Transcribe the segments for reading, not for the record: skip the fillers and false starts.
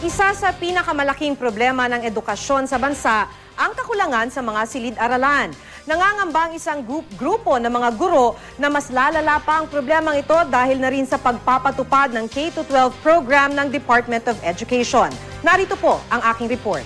Isa sa pinakamalaking problema ng edukasyon sa bansa ang kakulangan sa mga silid-aralan. Nangangamba ang isang grupo ng mga guro na mas lalala pa ang problemang ito dahil na rin sa pagpapatupad ng K-12 program ng Department of Education. Narito po ang aking report.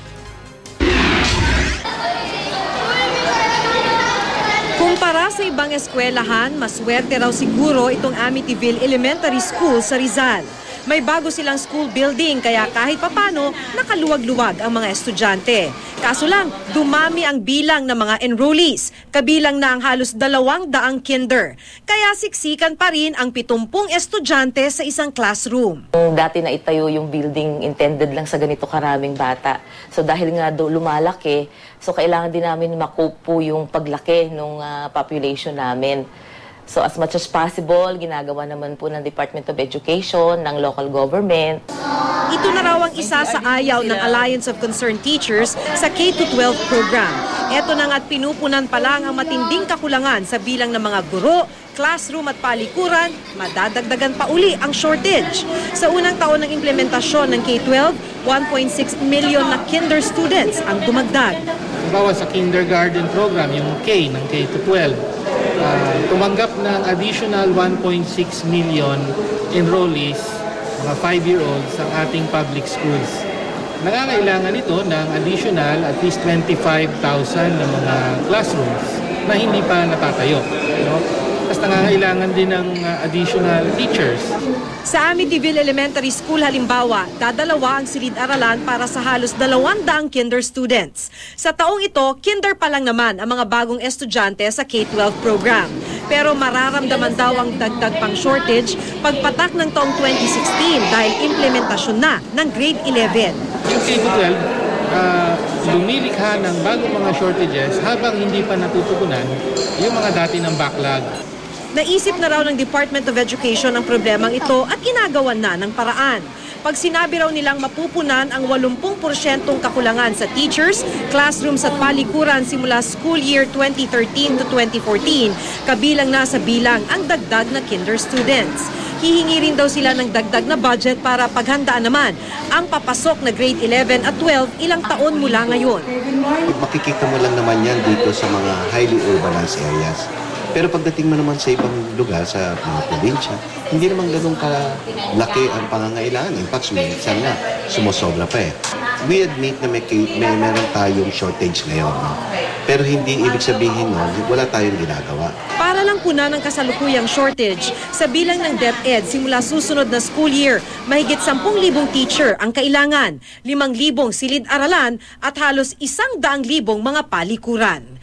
Kumpara sa ibang eskwelahan, maswerte raw siguro itong Amityville Elementary School sa Rizal. May bago silang school building kaya kahit papano nakaluwag-luwag ang mga estudyante. Kaso lang, dumami ang bilang ng mga enrollees, kabilang na ang halos 200 kinder. Kaya siksikan pa rin ang 70 estudyante sa isang classroom. Dati na itayo yung building intended lang sa ganito karaming bata. So dahil nga lumalaki, so kailangan din namin makupo yung paglaki ng population namin. So as much as possible, ginagawa naman po ng Department of Education, ng local government. Ito na raw ang isa sa ayaw ng Alliance of Concerned Teachers sa K-12 program. Ito na nga't pinupunan pa lang ang matinding kakulangan sa bilang ng mga guro, classroom at palikuran, madadagdagan pa uli ang shortage. Sa unang taon ng implementasyon ng K-12, 1.6 million na kinder students ang dumagdag. Bawa sa kindergarten program, yung K ng K-12, tumanggap ng additional 1.6 million enrollees, mga 5-year-olds ang ating public schools. Nangangailangan ito ng additional at least 25,000 na mga classrooms na hindi pa natatayo. Tapos nangangailangan din ng additional teachers. Sa Amityville Elementary School halimbawa, dadalawa ang silid-aralan para sa halos 200 kinder students. Sa taong ito, kinder pa lang naman ang mga bagong estudyante sa K-12 program. Pero mararamdaman daw ang dagdag pang shortage pagpatak ng taong 2016 dahil implementasyon na ng grade 11. Yung K-12, lumilikha ng bagong mga shortages habang hindi pa natutugunan yung mga dati ng backlog. Naisip na raw ng Department of Education ang problemang ito at ginagawan na ng paraan. Pag sinabi raw nilang mapupunan ang 80% kakulangan sa teachers, classrooms at palikuran simula school year 2013 to 2014, kabilang na sa bilang ang dagdag na kinder students. Hihingi rin daw sila ng dagdag na budget para paghandaan naman ang papasok na grade 11 at 12 ilang taon mula ngayon. Makikita mo lang naman yan dito sa mga highly urbanized areas. Pero pagdating mo naman sa ibang lugar, sa mga probinsya, hindi naman ganun kalaki ang pangangailangan. In fact, minsan nga, sumusobra pa eh. We admit na meron tayong shortage ngayon. No? Pero hindi ibig sabihin nun, wala tayong ginagawa. Para lang punan ng kasalukuyang shortage, sa bilang ng DepEd simula susunod na school year, mahigit 10,000 teacher ang kailangan, 5,000 silid-aralan at halos 100,000 mga palikuran.